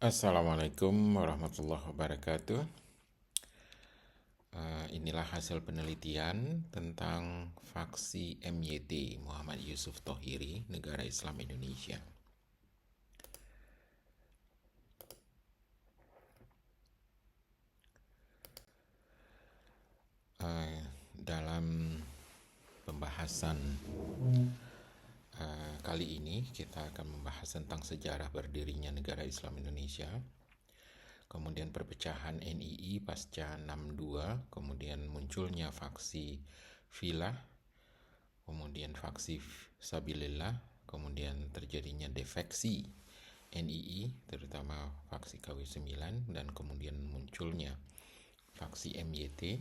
Assalamualaikum warahmatullahi wabarakatuh. Inilah hasil penelitian tentang faksi MYT, Muhammad Yusuf Thohiri, Negara Islam Indonesia. Dalam pembahasan kali ini kita akan membahas tentang sejarah berdirinya Negara Islam Indonesia, kemudian perpecahan NII pasca 62, kemudian munculnya faksi Filah, kemudian faksi Sabilillah, kemudian terjadinya defeksi NII, terutama faksi KW9, dan kemudian munculnya faksi MYT,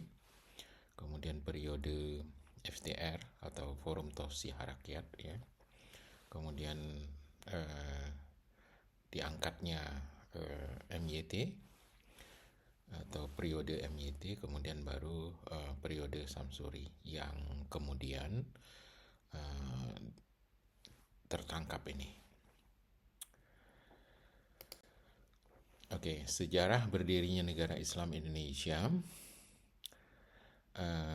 kemudian periode FTR atau Forum Tausiah Rakyat, ya. Kemudian diangkatnya MYT atau periode MYT, kemudian baru periode Samsuri yang kemudian tertangkap ini. Oke, sejarah berdirinya Negara Islam Indonesia.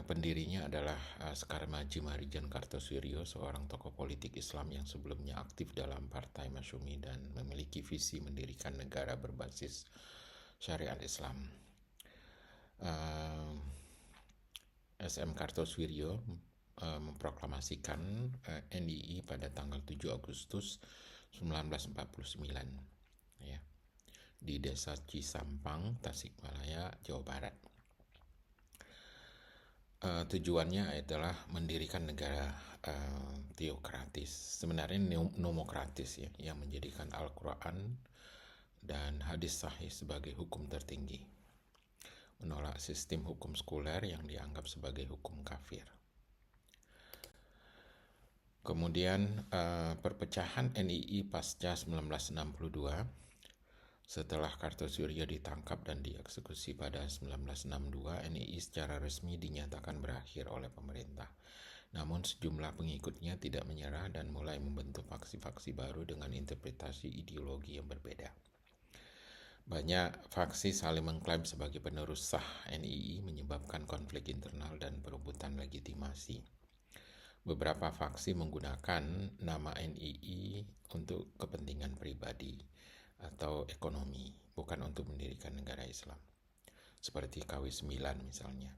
Pendirinya adalah Sekar Maji Marijan Kartosoewirjo, seorang tokoh politik Islam yang sebelumnya aktif dalam Partai Masyumi dan memiliki visi mendirikan negara berbasis syariat Islam. SM Kartosoewirjo memproklamasikan NII pada tanggal 7 Agustus 1949, ya, di Desa Cisampang, Tasikmalaya, Jawa Barat. Tujuannya adalah mendirikan negara teokratis, sebenarnya nomokratis, ya, yang menjadikan Al-Quran dan hadis sahih sebagai hukum tertinggi, menolak sistem hukum sekuler yang dianggap sebagai hukum kafir. Kemudian perpecahan NII pasca 1962. Setelah Kartosoewirjo ditangkap dan dieksekusi pada 1962, NII secara resmi dinyatakan berakhir oleh pemerintah. Namun sejumlah pengikutnya tidak menyerah dan mulai membentuk faksi-faksi baru dengan interpretasi ideologi yang berbeda. Banyak faksi saling mengklaim sebagai penerus sah NII, menyebabkan konflik internal dan perebutan legitimasi. Beberapa faksi menggunakan nama NII untuk kepentingan pribadi atau ekonomi, bukan untuk mendirikan negara Islam, seperti KW9 misalnya.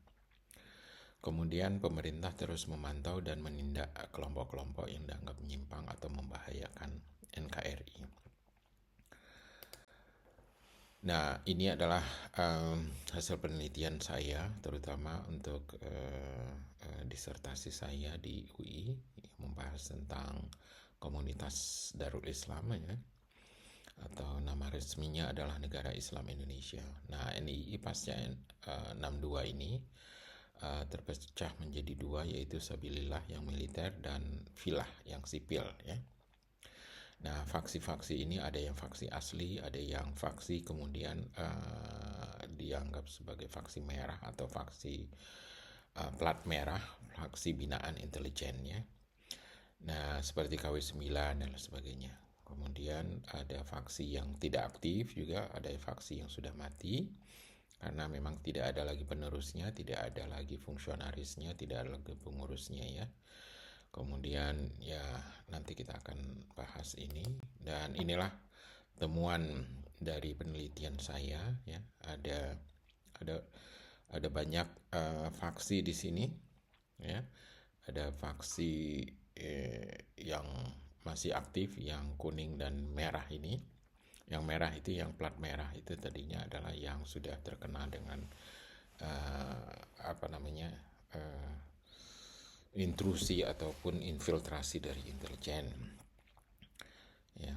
Kemudian pemerintah terus memantau dan menindak kelompok-kelompok yang dianggap menyimpang atau membahayakan NKRI. Nah, ini adalah hasil penelitian saya, terutama untuk disertasi saya di UI, membahas tentang komunitas Darul Islam, ya, atau nama resminya adalah Negara Islam Indonesia. Nah, NII pasca 62 ini terpecah menjadi dua, yaitu Sabilillah yang militer dan Filah yang sipil, ya. Nah, faksi-faksi ini ada yang faksi asli, ada yang faksi kemudian dianggap sebagai faksi merah atau faksi plat merah, faksi binaan intelijen, ya. Nah, seperti KW9 dan sebagainya. Kemudian ada faksi yang tidak aktif juga, ada faksi yang sudah mati karena memang tidak ada lagi penerusnya, tidak ada lagi fungsionarisnya, tidak ada lagi pengurusnya, ya. Kemudian ya nanti kita akan bahas ini, dan inilah temuan dari penelitian saya, ya. Ada banyak faksi di sini, ya. Ada faksi yang masih aktif, yang kuning dan merah ini. Yang merah itu, yang plat merah itu tadinya adalah yang sudah terkenal dengan intrusi ataupun infiltrasi dari intelijen, ya.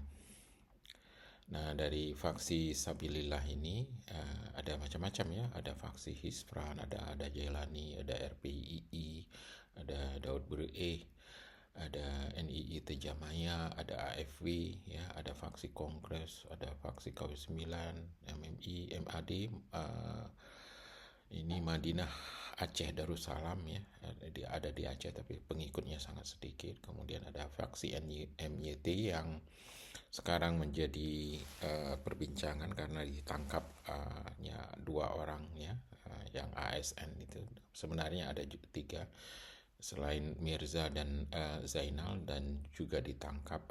Nah, dari faksi Sabilillah ini ada macam-macam, ya. Ada faksi Hisfran, ada Jailani, ada RPII, ada Daud Bureh, ada NII Tejamaya, ada AFW, ya, ada faksi Kongres, ada faksi KW9, MMI, MAD, ini Madinah Aceh Darussalam, ya. Ada di Aceh tapi pengikutnya sangat sedikit. Kemudian ada faksi MYT yang sekarang menjadi perbincangan karena ditangkap ya, 2 orang ya, yang ASN itu. Sebenarnya ada tiga selain Mirza dan Zainal, dan juga ditangkap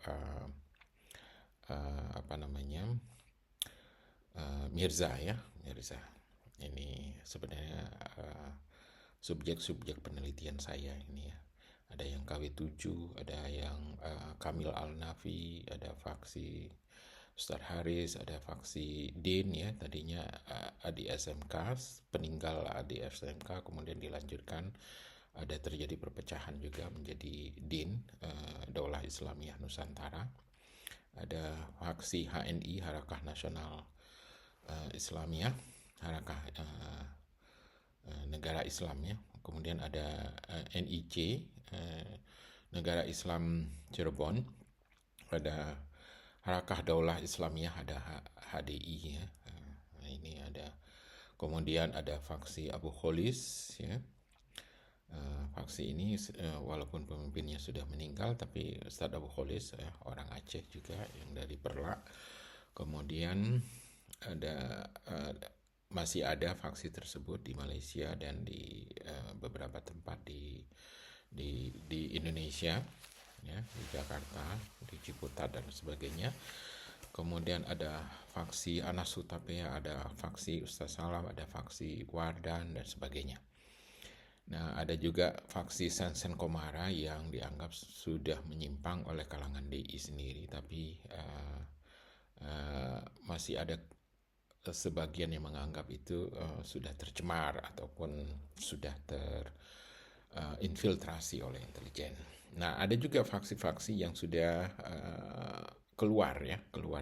apa namanya, Mirza ya, Mirza. Ini sebenarnya subjek-subjek penelitian saya ini ya. Ada yang KW7, ada yang Kamil Al-Nafi, ada faksi Ustadz Haris, ada faksi Din ya, tadinya Adi SMK, peninggal Adi SMK, kemudian dilanjutkan ada terjadi perpecahan juga menjadi Din, Daulah Islamiyah Nusantara. Ada faksi HNI, Harakah Nasional Islamiyah, Harakah Negara Islam ya. Kemudian ada NIC, Negara Islam Cirebon, ada Harakah Daulah Islamiyah, ada HDI ya. Ini ada, kemudian ada faksi Abu Kholis ya. Faksi ini walaupun pemimpinnya sudah meninggal, tapi Ustadz Abu Kholis orang Aceh juga yang dari Perla. Kemudian ada masih ada faksi tersebut di Malaysia dan di beberapa tempat di Indonesia ya, di Jakarta, di Ciputat dan sebagainya. Kemudian ada faksi Anas Hutapea, ada faksi Ustaz Salam, ada faksi Wardan dan sebagainya. Nah, ada juga faksi Sensen Komara yang dianggap sudah menyimpang oleh kalangan DI sendiri, tapi masih ada sebagian yang menganggap itu sudah tercemar ataupun sudah terinfiltrasi oleh intelijen. Nah, ada juga faksi-faksi yang sudah keluar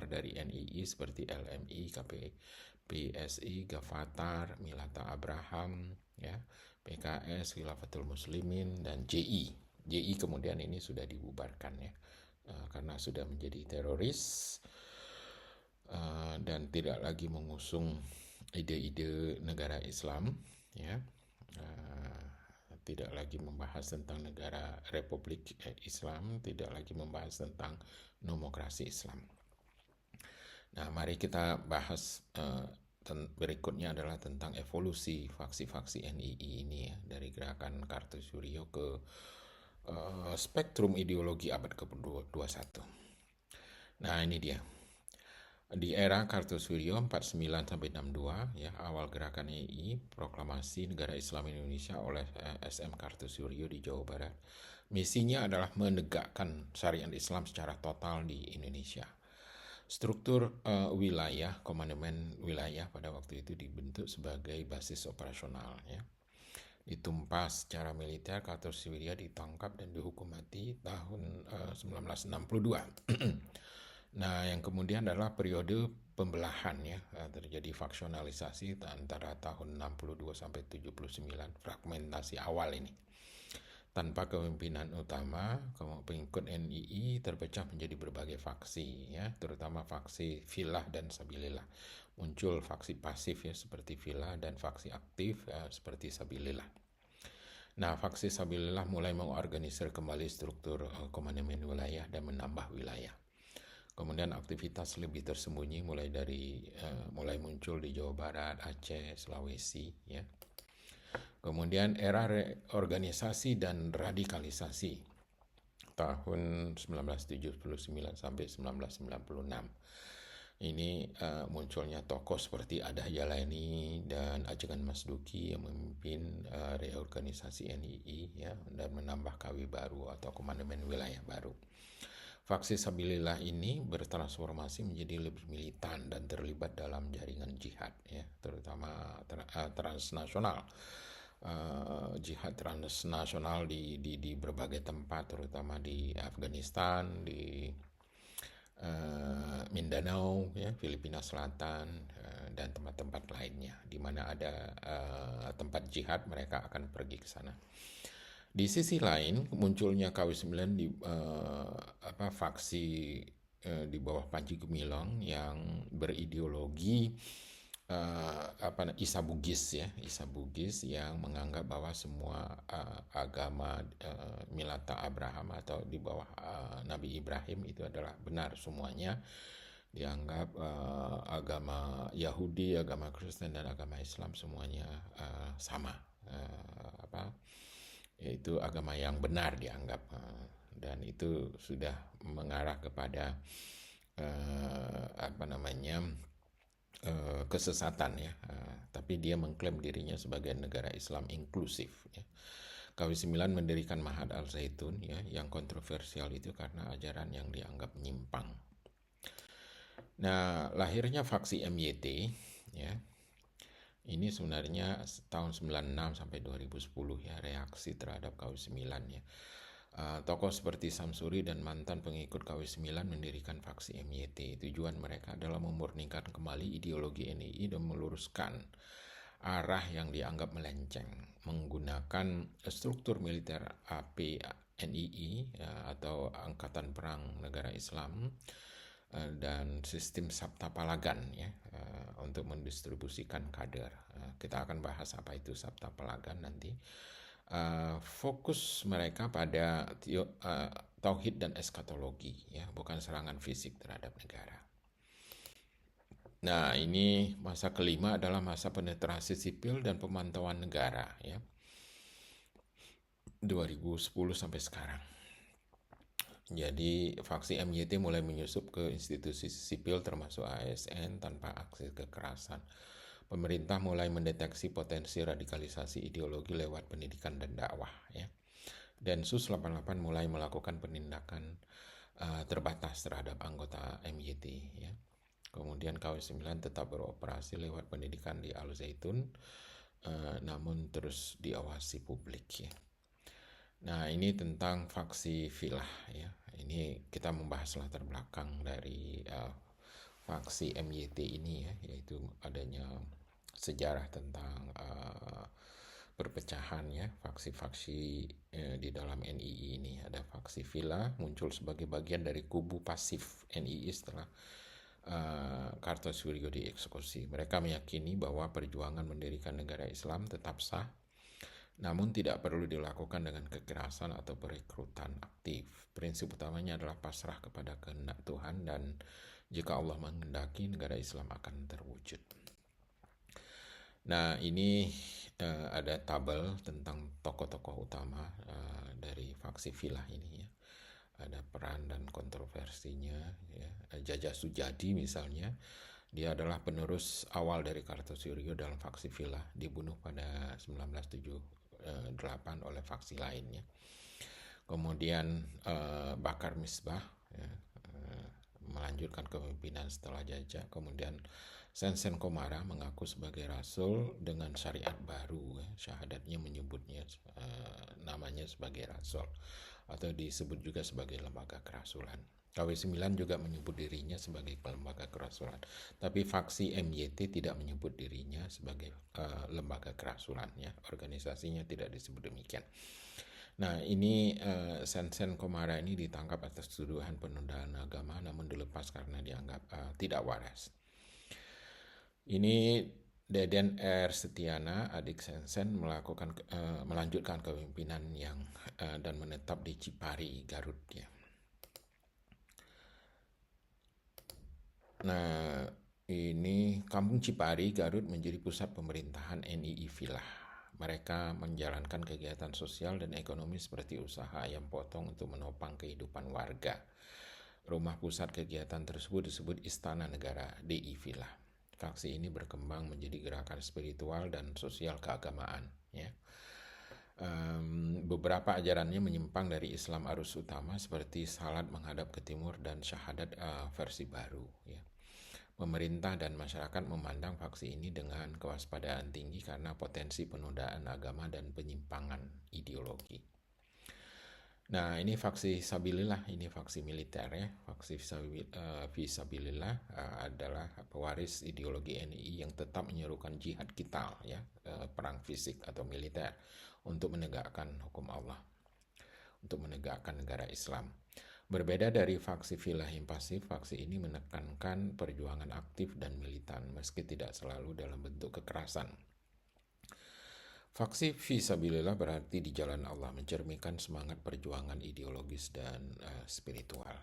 dari NII seperti LMI, KPSI, Gafatar, Milata Abraham, ya, PKS, Khilafatul Muslimin, dan JI. JI kemudian ini sudah dibubarkan ya, karena sudah menjadi teroris dan tidak lagi mengusung ide-ide negara Islam ya, tidak lagi membahas tentang negara Republik Islam, tidak lagi membahas tentang demokrasi Islam. Nah, mari kita bahas berikutnya adalah tentang evolusi faksi-faksi NII ini ya, dari gerakan Kartosuryo ke spektrum ideologi abad ke-21. Nah, ini dia. Di era Kartosuryo 49-62 ya, awal gerakan NII, proklamasi Negara Islam Indonesia oleh SM Kartosuryo di Jawa Barat. Misinya adalah menegakkan syariat Islam secara total di Indonesia. Struktur wilayah, komandemen wilayah pada waktu itu dibentuk sebagai basis operasional ya. Ditumpas secara militer, Kartosuryo ditangkap dan dihukum mati tahun 1962. Nah, yang kemudian adalah periode pembelahan ya, terjadi faksionalisasi antara tahun 62 sampai 79, fragmentasi awal ini. Tanpa kepemimpinan utama, pengikut NII terpecah menjadi berbagai faksi ya, terutama faksi Filah dan Sabilillah. Muncul faksi pasif ya seperti Filah dan faksi aktif seperti Sabilillah. Nah, faksi Sabilillah mulai mengorganisir kembali struktur komandemen wilayah dan menambah wilayah. Kemudian aktivitas lebih tersembunyi mulai muncul di Jawa Barat, Aceh, Sulawesi ya. Kemudian era reorganisasi dan radikalisasi tahun 1979 sampai 1996. Ini munculnya tokoh seperti Adah Jalani dan Ajengan Mas Duki yang memimpin reorganisasi NII ya, dan menambah KW baru atau komandemen wilayah baru. Faksi Sabilillah ini bertransformasi menjadi lebih militan dan terlibat dalam jaringan jihad ya, terutama transnasional. Jihad transnasional di berbagai tempat, terutama di Afghanistan, di Mindanao ya, Filipina Selatan, dan tempat-tempat lainnya di mana ada tempat jihad, mereka akan pergi ke sana. Di sisi lain, munculnya KW9 di faksi di bawah Panji Gumilang yang berideologi Isa Bugis ya, Isa Bugis yang menganggap bahwa semua agama Milata Abraham atau di bawah Nabi Ibrahim itu adalah benar semuanya. Dianggap agama Yahudi, agama Kristen dan agama Islam semuanya sama, yaitu agama yang benar dianggap, dan itu sudah mengarah kepada kesesatan ya. Tapi dia mengklaim dirinya sebagai negara Islam inklusif ya. KW9 mendirikan Ma'had Al-Zaitun ya, yang kontroversial itu karena ajaran yang dianggap menyimpang. Nah, lahirnya faksi MYT ya. Ini sebenarnya tahun 96 sampai 2010 ya, reaksi terhadap KW9 ya. Tokoh seperti Samsuri dan mantan pengikut KW9 mendirikan faksi MYT. Tujuan mereka adalah memurnikan kembali ideologi NII dan meluruskan arah yang dianggap melenceng, menggunakan struktur militer APNII ya, atau Angkatan Perang Negara Islam, dan sistem Sabta Palagan ya, untuk mendistribusikan kader. Kita akan bahas apa itu Sabta Palagan nanti. Fokus mereka pada tauhid dan eskatologi ya, bukan serangan fisik terhadap negara. Nah, ini masa kelima adalah masa penetrasi sipil dan pemantauan negara ya, 2010 sampai sekarang. Jadi faksi MYT mulai menyusup ke institusi sipil termasuk ASN tanpa aksi kekerasan. Pemerintah mulai mendeteksi potensi radikalisasi ideologi lewat pendidikan dan dakwah ya. Densus 88 mulai melakukan penindakan terbatas terhadap anggota MYT ya. Kemudian KW9 tetap beroperasi lewat pendidikan di Al-Zaitun, namun terus diawasi publik ya. Nah, ini tentang faksi Filah ya. Ini kita membahas latar belakang dari faksi MYT ini ya, yaitu adanya sejarah tentang perpecahan ya, faksi-faksi di dalam NII ini. Ada faksi Filah muncul sebagai bagian dari kubu pasif NII setelah Kartosuryo dieksekusi. Mereka meyakini bahwa perjuangan mendirikan negara Islam tetap sah, namun tidak perlu dilakukan dengan kekerasan atau perekrutan aktif. Prinsip utamanya adalah pasrah kepada kehendak Tuhan, dan jika Allah menghendaki, negara Islam akan terwujud. Nah, ini ada tabel tentang tokoh-tokoh utama dari faksi Filah ini ya. Ada peran dan kontroversinya ya. Jaja Sujadi misalnya, dia adalah penerus awal dari Kartosuryo dalam faksi Filah, dibunuh pada 1978 oleh faksi lainnya. Kemudian Bakar Misbah ya, melanjutkan kepemimpinan setelah Jaja. Kemudian Sensen Komara mengaku sebagai rasul dengan syariat baru ya. Syahadatnya menyebutnya namanya sebagai rasul, atau disebut juga sebagai lembaga kerasulan. KW9 juga menyebut dirinya sebagai lembaga kerasulan, tapi faksi MYT tidak menyebut dirinya sebagai lembaga kerasulan ya. Organisasinya tidak disebut demikian. Nah, ini Sensen Komara ini ditangkap atas tuduhan penodaan agama, namun dilepas karena dianggap tidak waras. Ini Deden R. Setiana, adik Sensen, melanjutkan kepemimpinan yang dan menetap di Cipari, Garut ya. Nah, ini Kampung Cipari, Garut menjadi pusat pemerintahan NII Filah. Mereka menjalankan kegiatan sosial dan ekonomi seperti usaha ayam potong untuk menopang kehidupan warga. Rumah pusat kegiatan tersebut disebut Istana Negara DI Filah. Faksi ini berkembang menjadi gerakan spiritual dan sosial keagamaan ya. Beberapa ajarannya menyimpang dari Islam arus utama seperti salat menghadap ke timur dan syahadat versi baru ya. Pemerintah dan masyarakat memandang faksi ini dengan kewaspadaan tinggi karena potensi penodaan agama dan penyimpangan ideologi. Nah, ini faksi Sabilillah, ini faksi militer ya. Faksi Fisabilillah adalah pewaris ideologi NII yang tetap menyerukan jihad qital ya, perang fisik atau militer untuk menegakkan hukum Allah, untuk menegakkan negara Islam. Berbeda dari faksi Vilayah pasif, faksi ini menekankan perjuangan aktif dan militan, meski tidak selalu dalam bentuk kekerasan. Faksi Fisabilillah berarti di jalan Allah, mencerminkan semangat perjuangan ideologis dan spiritual.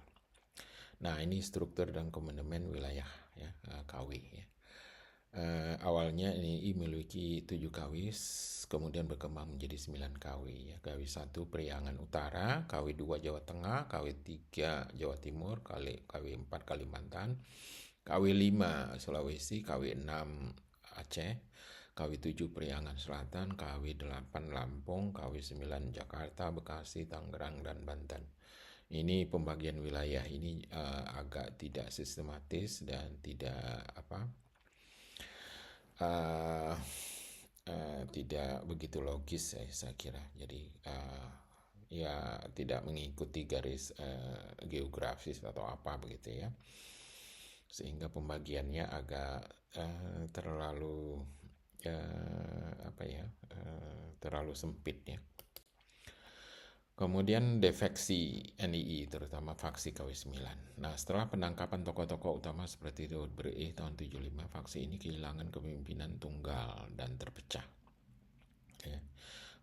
Nah, ini struktur dan komandemen wilayah ya, KW ya. Awalnya NII memiliki 7 KW, kemudian berkembang menjadi 9 KW ya. KW 1 Priangan Utara, KW 2 Jawa Tengah, KW 3 Jawa Timur, KW 4 Kalimantan, KW 5 Sulawesi, KW 6 Aceh, KW 7 Priangan Selatan, KW 8 Lampung, KW 9 Jakarta, Bekasi, Tangerang, dan Banten. Ini pembagian wilayah ini agak tidak sistematis dan tidak tidak begitu logis saya kira. Jadi ya tidak mengikuti garis geografis atau apa begitu ya, sehingga pembagiannya agak terlalu terlalu sempit ya. Kemudian defeksi NII, terutama faksi KW9. Nah, setelah penangkapan tokoh-tokoh utama seperti Daud Bereh tahun 75, faksi ini kehilangan kepemimpinan tunggal dan terpecah. Ya.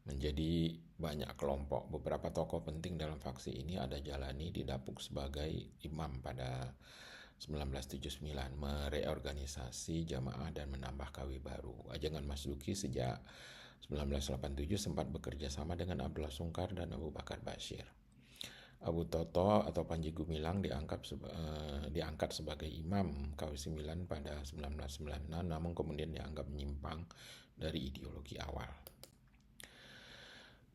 Menjadi banyak kelompok. Beberapa tokoh penting dalam faksi ini ada Jalani didapuk sebagai imam pada 1979, mereorganisasi jamaah dan menambah KW baru. Ajangan Mas Duki sejak 1987 sempat bekerja sama dengan Abdullah Sungkar dan Abu Bakar Bashir. Abu Toto atau Panji Gumilang diangkat sebagai imam KW9 pada 1996, namun kemudian dianggap menyimpang dari ideologi awal.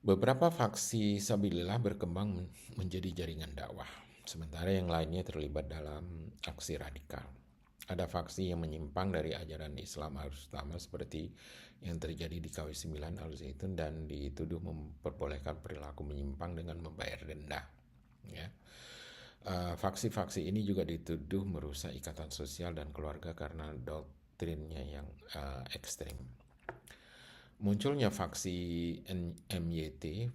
Beberapa faksi Sabilillah berkembang menjadi jaringan dakwah, sementara yang lainnya terlibat dalam aksi radikal. Ada faksi yang menyimpang dari ajaran Islam arus utama seperti yang terjadi di KW9 Al-Zaitun dan dituduh memperbolehkan perilaku menyimpang dengan membayar denda. Ya. Faksi-faksi ini juga dituduh merusak ikatan sosial dan keluarga karena doktrinnya yang ekstrim. Munculnya faksi MYT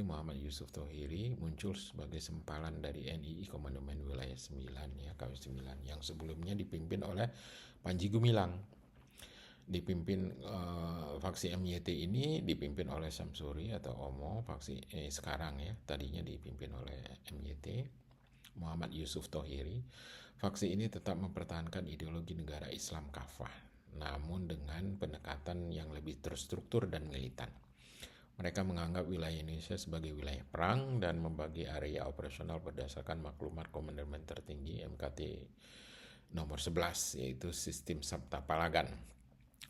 Muhammad Yusuf Thohiri muncul sebagai sempalan dari NII Komandemen Wilayah 9 ya, KW9 yang sebelumnya dipimpin oleh Panji Gumilang. Faksi MYT ini dipimpin oleh Samsuri atau Omo, faksi sekarang ya, tadinya dipimpin oleh MYT Muhammad Yusuf Thohiri. Faksi ini tetap mempertahankan ideologi negara Islam kafah, namun dengan pendekatan yang lebih terstruktur dan militan. Mereka menganggap wilayah Indonesia sebagai wilayah perang dan membagi area operasional berdasarkan maklumat Komandemen Tertinggi MKT nomor 11, yaitu sistem Sabta Palagan,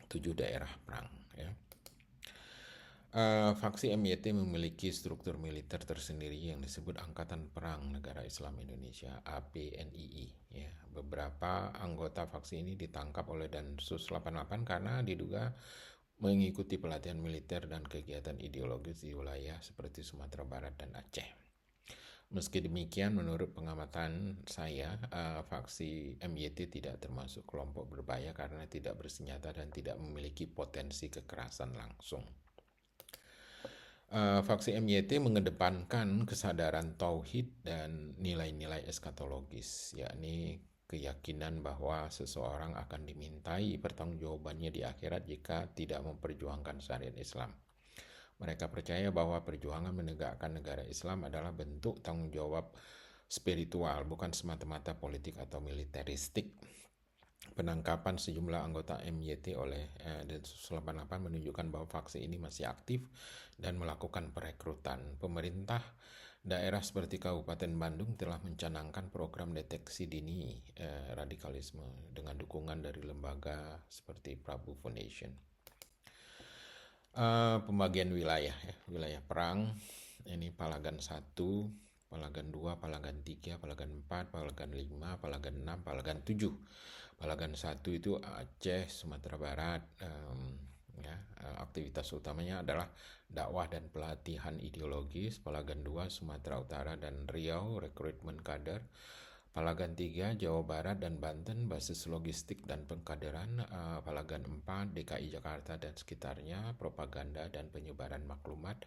7 daerah perang. Ya. Faksi MYT memiliki struktur militer tersendiri yang disebut Angkatan Perang Negara Islam Indonesia (APNII). Ya, beberapa anggota faksi ini ditangkap oleh Densus 88 karena diduga mengikuti pelatihan militer dan kegiatan ideologis di wilayah seperti Sumatera Barat dan Aceh. Meski demikian, menurut pengamatan saya, faksi MYT tidak termasuk kelompok berbahaya karena tidak bersenjata dan tidak memiliki potensi kekerasan langsung. Faksi MYT mengedepankan kesadaran tauhid dan nilai-nilai eskatologis, yakni keyakinan bahwa seseorang akan dimintai pertanggungjawabannya di akhirat jika tidak memperjuangkan syariat Islam. Mereka percaya bahwa perjuangan menegakkan negara Islam adalah bentuk tanggung jawab spiritual, bukan semata-mata politik atau militeristik. Penangkapan sejumlah anggota MYT oleh Densus 88 menunjukkan bahwa faksi ini masih aktif dan melakukan perekrutan. Pemerintah daerah seperti Kabupaten Bandung telah mencanangkan program deteksi dini radikalisme dengan dukungan dari lembaga seperti Prabu Foundation. Pembagian wilayah ya, wilayah perang ini Palagan 1, Palagan 2, Palagan 3, Palagan 4, Palagan 5, Palagan 6, Palagan 7. Palagan 1 itu Aceh, Sumatera Barat. Aktivitas utamanya adalah dakwah dan pelatihan ideologis. Palagan 2 Sumatera Utara dan Riau, rekrutmen kader. Palagan 3 Jawa Barat dan Banten, basis logistik dan pengkaderan. Palagan 4 DKI Jakarta dan sekitarnya, propaganda dan penyebaran maklumat.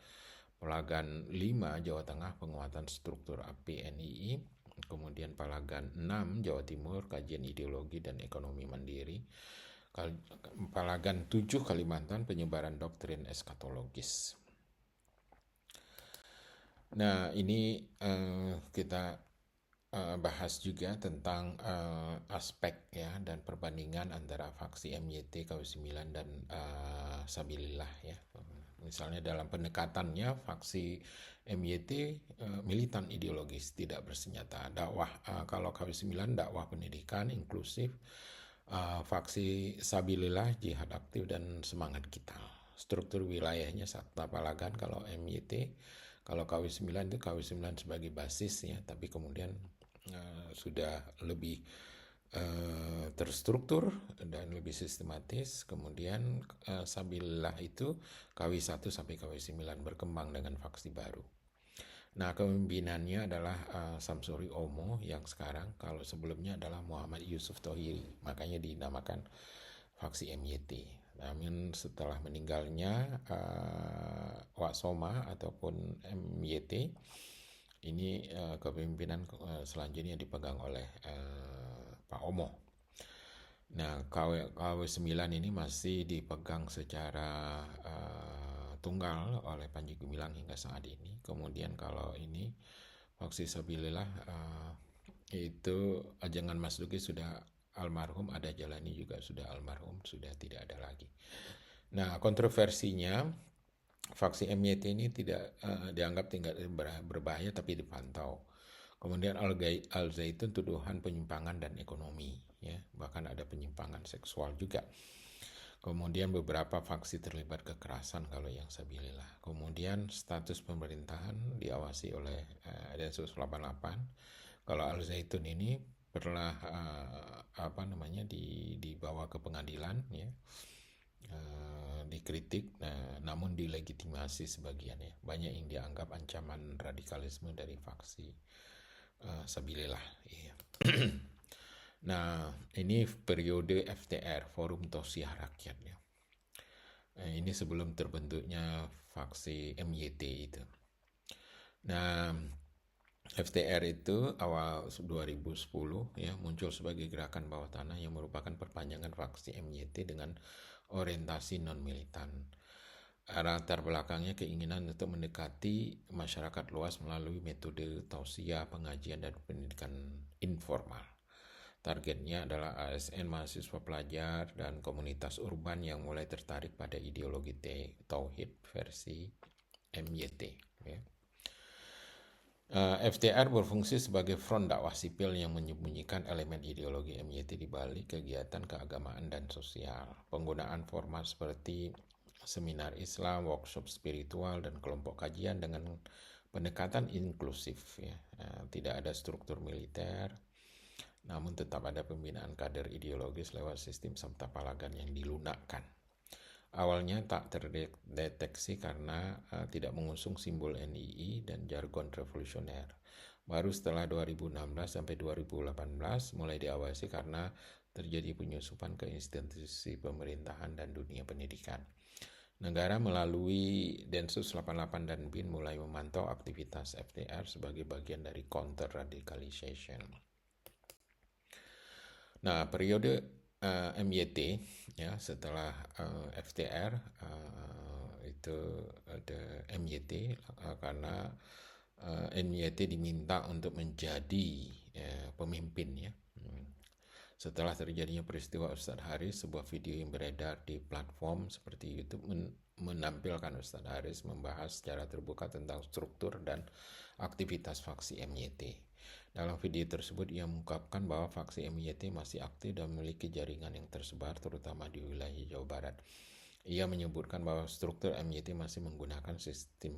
Palagan 5 Jawa Tengah penguatan struktur API NII, kemudian Palagan 6 Jawa Timur kajian ideologi dan ekonomi mandiri, Palagan 7 Kalimantan penyebaran doktrin eskatologis. Nah, ini kita bahas juga tentang aspek ya dan perbandingan antara faksi MYT, KW9 dan Sabilillah ya. Misalnya dalam pendekatannya faksi MYT militan ideologis tidak bersenjata, dakwah kalau KW9 dakwah pendidikan inklusif, faksi Sabilillah jihad aktif dan semangat kita. Struktur wilayahnya Sabta Palagan kalau MYT, kalau KW9 itu KW9 sebagai basis ya, tapi kemudian sudah lebih terstruktur dan lebih sistematis. Kemudian Sabilillah itu KW1 sampai KW9 berkembang dengan faksi baru. Nah, kepemimpinannya adalah Samsuri Omo yang sekarang, kalau sebelumnya adalah Muhammad Yusuf Tohiri, makanya dinamakan faksi MYT. Namun setelah meninggalnya Wak Soma ataupun MYT, ini kepemimpinan selanjutnya dipegang oleh Pak Omo. Nah, KW9 ini masih dipegang secara tunggal oleh Panji Gumilang hingga saat ini. Kemudian kalau ini faksi Sabilillah itu Ajangan Mas Duki sudah almarhum, Ada Jalani juga sudah almarhum, sudah tidak ada lagi. Nah, kontroversinya faksi MYT ini tidak dianggap tidak berbahaya tapi dipantau. Kemudian Al-Zaitun tuduhan penyimpangan dan ekonomi, ya, bahkan ada penyimpangan seksual juga. Kemudian beberapa faksi terlibat kekerasan kalau yang Sabilillah. Kemudian status pemerintahan diawasi oleh Densus 88. Kalau Al-Zaitun ini pernah dibawa ke pengadilan ya. Dikritik, namun dilegitimasi sebagian ya. Banyak yang dianggap ancaman radikalisme dari faksi Sabilillah. Iya. Nah, ini periode FTR, Forum Tausiah Rakyat ya. Ini sebelum terbentuknya faksi MYT itu. Nah, FTR itu awal 2010 ya muncul sebagai gerakan bawah tanah yang merupakan perpanjangan faksi MYT dengan orientasi non-militan. Latar belakangnya keinginan untuk mendekati masyarakat luas melalui metode tausiah, pengajian, dan pendidikan informal. Targetnya adalah ASN, mahasiswa pelajar, dan komunitas urban yang mulai tertarik pada ideologi Tauhid versi MYT. Ya. FTR berfungsi sebagai front dakwah sipil yang menyembunyikan elemen ideologi MYT di balik kegiatan keagamaan dan sosial. Penggunaan format seperti seminar Islam, workshop spiritual, dan kelompok kajian dengan pendekatan inklusif. Ya. Tidak ada struktur militer, namun tetap ada pembinaan kader ideologis lewat sistem Sabta Palagan yang dilunakkan. Awalnya tak terdeteksi karena tidak mengusung simbol NII dan jargon revolusioner. Baru setelah 2016 sampai 2018 mulai diawasi karena terjadi penyusupan ke institusi pemerintahan dan dunia pendidikan. Negara melalui Densus 88 dan BIN mulai memantau aktivitas FTR sebagai bagian dari counter radicalization. Nah, periode MYT ya setelah FTR itu ada MYT karena MYT diminta untuk menjadi pemimpin ya. Setelah terjadinya peristiwa Ustadz Haris, sebuah video yang beredar di platform seperti YouTube menampilkan Ustadz Haris membahas secara terbuka tentang struktur dan aktivitas faksi MYT. Dalam video tersebut ia mengungkapkan bahwa faksi MYT masih aktif dan memiliki jaringan yang tersebar terutama di wilayah Jawa Barat. Ia menyebutkan bahwa struktur MYT masih menggunakan sistem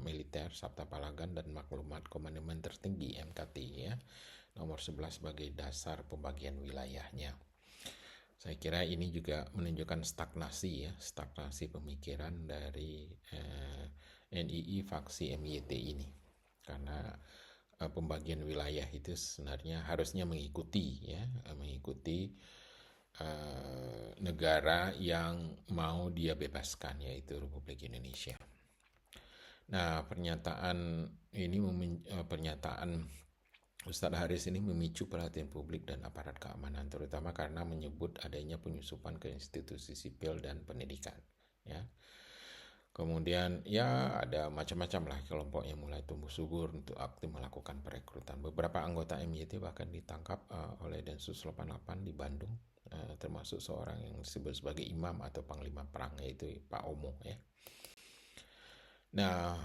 militer Sabta Palagan dan maklumat Komandan Tertinggi MKT ya, nomor 11 sebagai dasar pembagian wilayahnya. Saya kira ini juga menunjukkan stagnasi pemikiran dari NII faksi MYT ini. Karena pembagian wilayah itu sebenarnya harusnya mengikuti negara yang mau dia bebaskan, yaitu Republik Indonesia. Nah, pernyataan Ustadz Haris ini memicu perhatian publik dan aparat keamanan, terutama karena menyebut adanya penyusupan ke institusi sipil dan pendidikan. Ya, kemudian ya ada macam-macam lah kelompok yang mulai tumbuh subur untuk aktif melakukan perekrutan. Beberapa anggota MYT bahkan ditangkap oleh Densus 88 di Bandung, termasuk seorang yang disebut sebagai imam atau panglima perang, yaitu Pak Omo ya. Nah,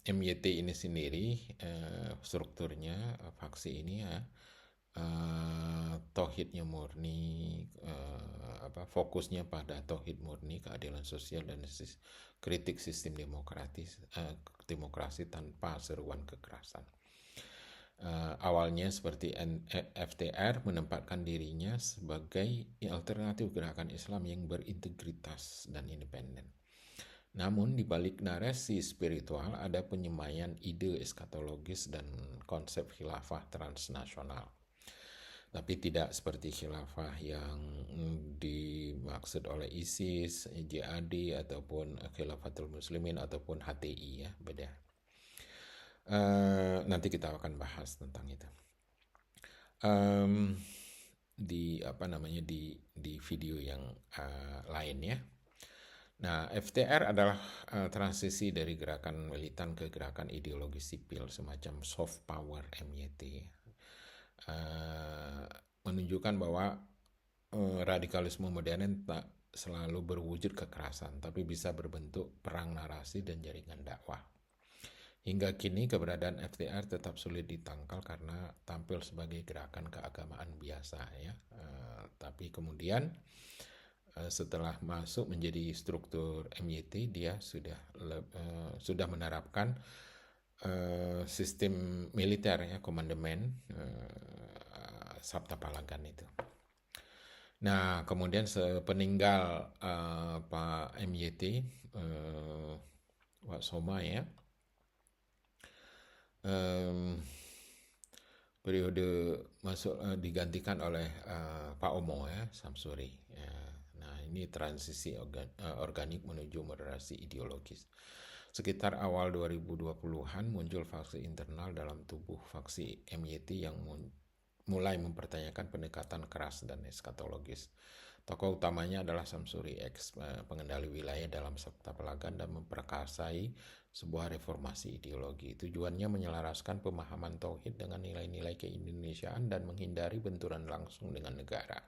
MYT ini sendiri strukturnya faksi ini ya tauhidnya murni, fokusnya pada tauhid murni, keadilan sosial dan kritik sistem demokrasi tanpa seruan kekerasan. Awalnya seperti FTR menempatkan dirinya sebagai alternatif gerakan Islam yang berintegritas dan independen. Namun di balik narasi spiritual ada penyemayan ide eskatologis dan konsep khilafah transnasional. Tapi tidak seperti khilafah yang dimaksud oleh ISIS, JAD, ataupun Khilafatul Muslimin, ataupun HTI ya, beda. Nanti kita akan bahas tentang itu. Di video yang lain ya. Nah, FTR adalah transisi dari gerakan militan ke gerakan ideologi sipil, semacam soft power MYT. Menunjukkan bahwa radikalisme modern tak selalu berwujud kekerasan, tapi bisa berbentuk perang narasi dan jaringan dakwah. Hingga kini keberadaan FTR tetap sulit ditangkal karena tampil sebagai gerakan keagamaan biasa ya. Tapi kemudian setelah masuk menjadi struktur MYT, dia sudah menerapkan sistem militer ya, komandemen Sabta Palagan itu. Nah, kemudian sepeninggal Pak MYT, Wak Soma ya, periode masuk digantikan oleh Pak Omo ya, Samsuri. Nah, ini transisi organik menuju moderasi ideologis. Sekitar awal 2020-an muncul faksi internal dalam tubuh faksi MYT yang mulai mempertanyakan pendekatan keras dan eskatologis. Tokoh utamanya adalah Samsuri, pengendali wilayah dalam Sabta Palagan, dan memperkasai sebuah reformasi ideologi. Tujuannya menyelaraskan pemahaman tauhid dengan nilai-nilai keindonesiaan dan menghindari benturan langsung dengan negara.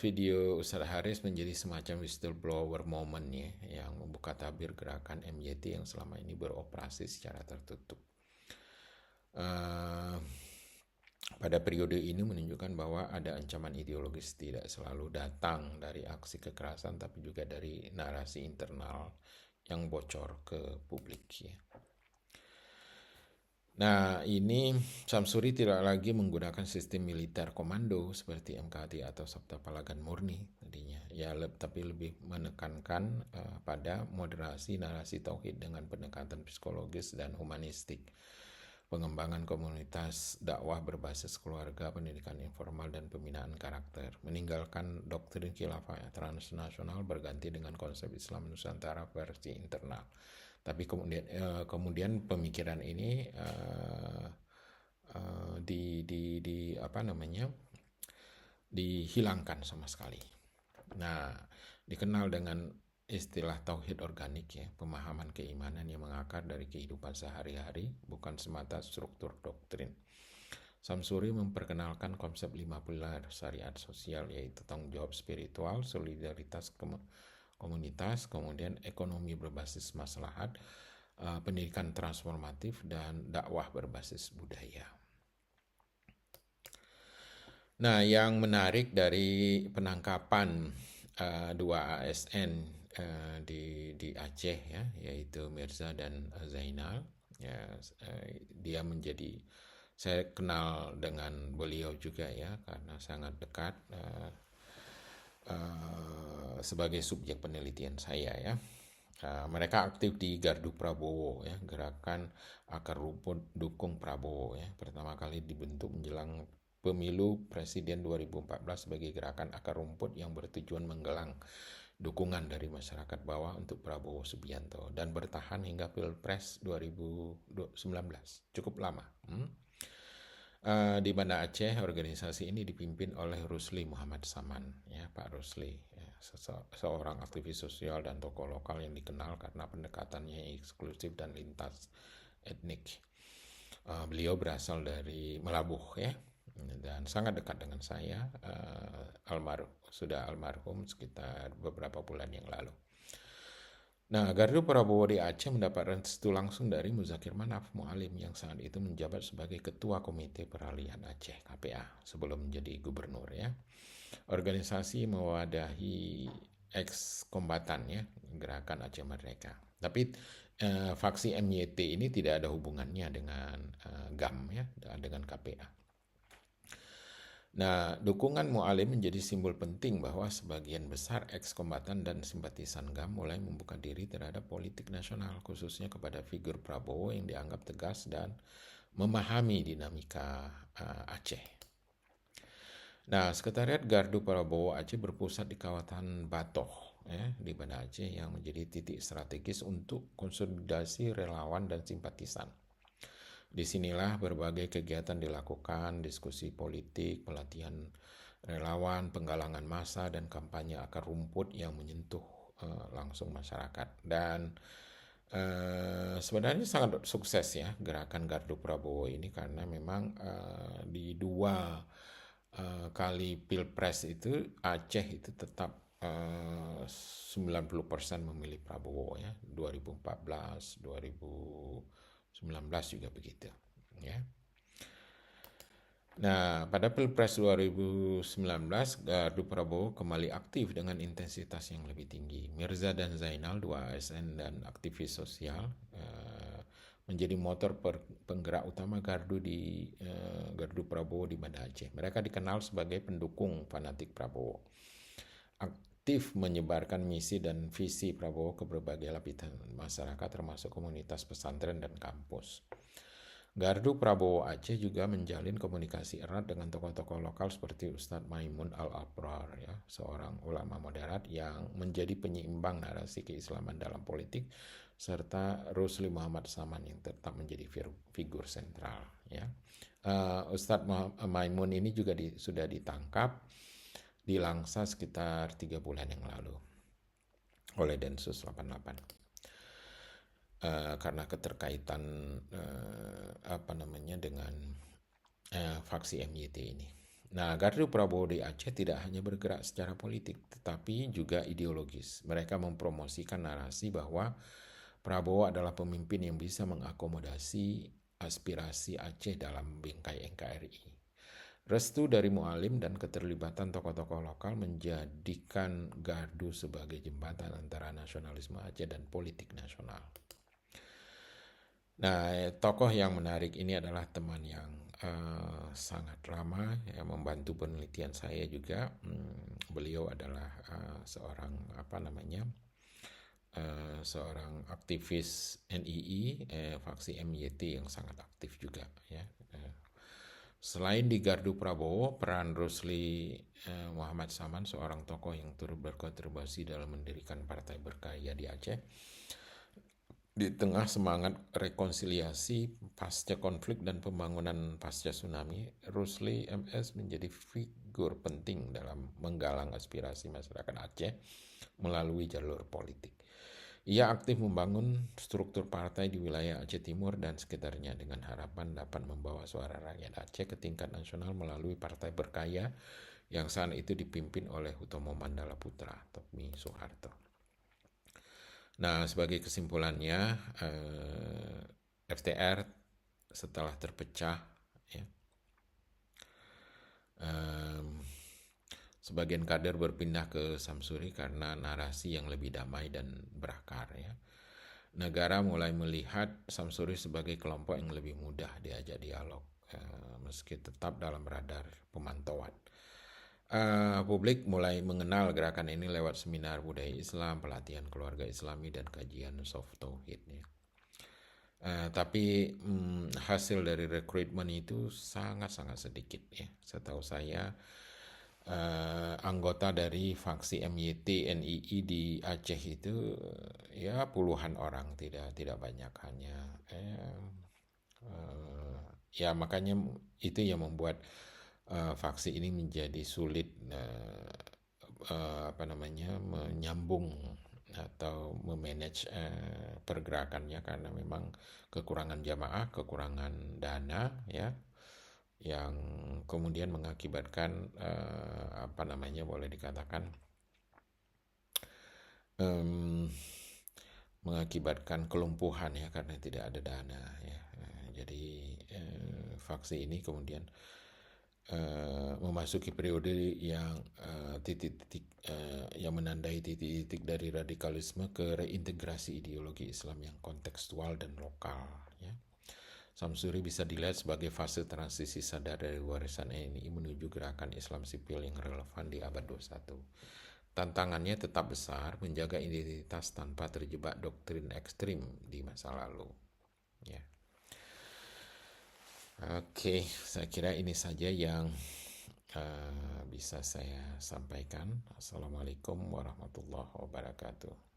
Video Ustadz Haris menjadi semacam whistleblower moment ya, yang membuka tabir gerakan MYT yang selama ini beroperasi secara tertutup. Pada periode ini menunjukkan bahwa ada ancaman ideologis tidak selalu datang dari aksi kekerasan, tapi juga dari narasi internal yang bocor ke publik ya. Nah, ini Samsuri tidak lagi menggunakan sistem militer komando seperti MKT atau Sabta Palagan murni tadinya. Ya, tapi lebih menekankan pada moderasi narasi tauhid dengan pendekatan psikologis dan humanistik. Pengembangan komunitas dakwah berbasis keluarga, pendidikan informal, dan pembinaan karakter. Meninggalkan doktrin khilafah transnasional berganti dengan konsep Islam Nusantara versi internal. Tapi kemudian pemikiran ini dihilangkan sama sekali. Nah, dikenal dengan istilah tauhid organik ya, pemahaman keimanan yang mengakar dari kehidupan sehari-hari, bukan semata struktur doktrin. Samsuri memperkenalkan konsep 5 pilar syariat sosial, yaitu tanggung jawab spiritual, solidaritas komunitas, kemudian ekonomi berbasis maslahat, pendidikan transformatif, dan dakwah berbasis budaya. Nah, yang menarik dari penangkapan dua ASN di Aceh ya, yaitu Mirza dan Zainal ya, saya kenal dengan beliau juga ya, karena sangat dekat sebagai subjek penelitian saya ya. Mereka aktif di Gardu Prabowo ya, gerakan akar rumput dukung Prabowo ya, pertama kali dibentuk menjelang pemilu presiden 2014 sebagai gerakan akar rumput yang bertujuan menggalang dukungan dari masyarakat bawah untuk Prabowo Subianto dan bertahan hingga Pilpres 2019. Cukup lama. Di Banda Aceh, organisasi ini dipimpin oleh Rusli Muhammad Saman, ya Pak Rusli, ya, seorang aktivis sosial dan tokoh lokal yang dikenal karena pendekatannya eksklusif dan lintas etnik. Beliau berasal dari Melabuh, ya, dan sangat dekat dengan saya. Sudah almarhum sekitar beberapa bulan yang lalu. Nah, Gardu Prabowo di Aceh mendapat restu langsung dari Muzakir Manaf Mualim yang saat itu menjabat sebagai Ketua Komite Peralihan Aceh (KPA) sebelum menjadi gubernur, ya. Organisasi mewadahi ex-kombatan, ya, Gerakan Aceh Merdeka. Tapi faksi MYT ini tidak ada hubungannya dengan GAM, ya, dengan KPA. Nah, dukungan Mualim menjadi simbol penting bahwa sebagian besar eks-kombatan dan simpatisan GAM mulai membuka diri terhadap politik nasional, khususnya kepada figur Prabowo yang dianggap tegas dan memahami dinamika Aceh. Nah, Sekretariat Gardu Prabowo Aceh berpusat di kawasan Batoh, ya, di Banda Aceh yang menjadi titik strategis untuk konsolidasi relawan dan simpatisan. Disinilah berbagai kegiatan dilakukan, diskusi politik, pelatihan relawan, penggalangan massa, dan kampanye akar rumput yang menyentuh langsung masyarakat. Dan sebenarnya sangat sukses, ya, gerakan Gardu Prabowo ini karena memang di 2 kali Pilpres itu Aceh itu tetap 90% memilih Prabowo, ya, 2014, 2019 juga begitu, ya. Nah, pada Pilpres 2019, Gardu Prabowo kembali aktif dengan intensitas yang lebih tinggi. Mirza dan Zainal, 2 ASN dan aktivis sosial, menjadi motor penggerak utama Gardu Prabowo di Banda Aceh. Mereka dikenal sebagai pendukung fanatik Prabowo. Aktif menyebarkan misi dan visi Prabowo ke berbagai lapisan masyarakat termasuk komunitas pesantren dan kampus. Gardu Prabowo Aceh juga menjalin komunikasi erat dengan tokoh-tokoh lokal seperti Ustadz Maimun Al-Abrar, ya, seorang ulama moderat yang menjadi penyeimbang narasi keislaman dalam politik, serta Rusli Muhammad Saman yang tetap menjadi figur sentral, ya. Ustadz Maimun ini juga sudah ditangkap di Langsa sekitar 3 bulan yang lalu oleh Densus 88. Karena keterkaitan dengan faksi MYT ini. Nah, Gardu Prabowo di Aceh tidak hanya bergerak secara politik, tetapi juga ideologis. Mereka mempromosikan narasi bahwa Prabowo adalah pemimpin yang bisa mengakomodasi aspirasi Aceh dalam bingkai NKRI. Restu dari Mualim dan keterlibatan tokoh-tokoh lokal menjadikan Gardu sebagai jembatan antara nasionalisme Aceh dan politik nasional. Nah, tokoh yang menarik ini adalah teman yang sangat lama, ya, membantu penelitian saya juga. Beliau adalah seorang seorang aktivis NII, faksi MYT yang sangat aktif juga, ya. Selain di Gardu Prabowo, peran Rusli Muhammad Saman, seorang tokoh yang turut berkontribusi dalam mendirikan Partai Berkarya di Aceh. Di tengah semangat rekonsiliasi pasca konflik dan pembangunan pasca tsunami, Rusli MS menjadi figur penting dalam menggalang aspirasi masyarakat Aceh melalui jalur politik. Ia aktif membangun struktur partai di wilayah Aceh Timur dan sekitarnya dengan harapan dapat membawa suara rakyat Aceh ke tingkat nasional melalui Partai Berkarya yang saat itu dipimpin oleh Hutomo Mandala Putra, Tokmi Soeharto. Nah, sebagai kesimpulannya, FTR setelah terpecah, ya, sebagian kader berpindah ke Samsuri karena narasi yang lebih damai dan berakar, ya. Negara mulai melihat Samsuri sebagai kelompok yang lebih mudah diajak dialog, meski tetap dalam radar pemantauan. Publik mulai mengenal gerakan ini lewat seminar budaya Islam, pelatihan keluarga Islami, dan kajian soft tauhid, ya. Tapi hasil dari rekrutmen itu sangat-sangat sedikit, ya. Setahu saya anggota dari faksi MYT NII di Aceh itu ya puluhan orang, tidak banyak, hanya ya makanya itu yang membuat faksi ini menjadi sulit menyambung atau memanage pergerakannya, karena memang kekurangan jamaah, kekurangan dana ya, yang kemudian mengakibatkan boleh dikatakan mengakibatkan kelumpuhan ya, karena tidak ada dana ya. Jadi faksi ini kemudian memasuki periode yang titik-titik yang menandai titik-titik dari radikalisme ke reintegrasi ideologi Islam yang kontekstual dan lokal ya. Samsuri bisa dilihat sebagai fase transisi sadar dari warisan NII menuju gerakan Islam sipil yang relevan di abad 21. Tantangannya tetap besar, menjaga identitas tanpa terjebak doktrin ekstrim di masa lalu. Ya. Oke, saya kira ini saja yang bisa saya sampaikan. Assalamualaikum warahmatullahi wabarakatuh.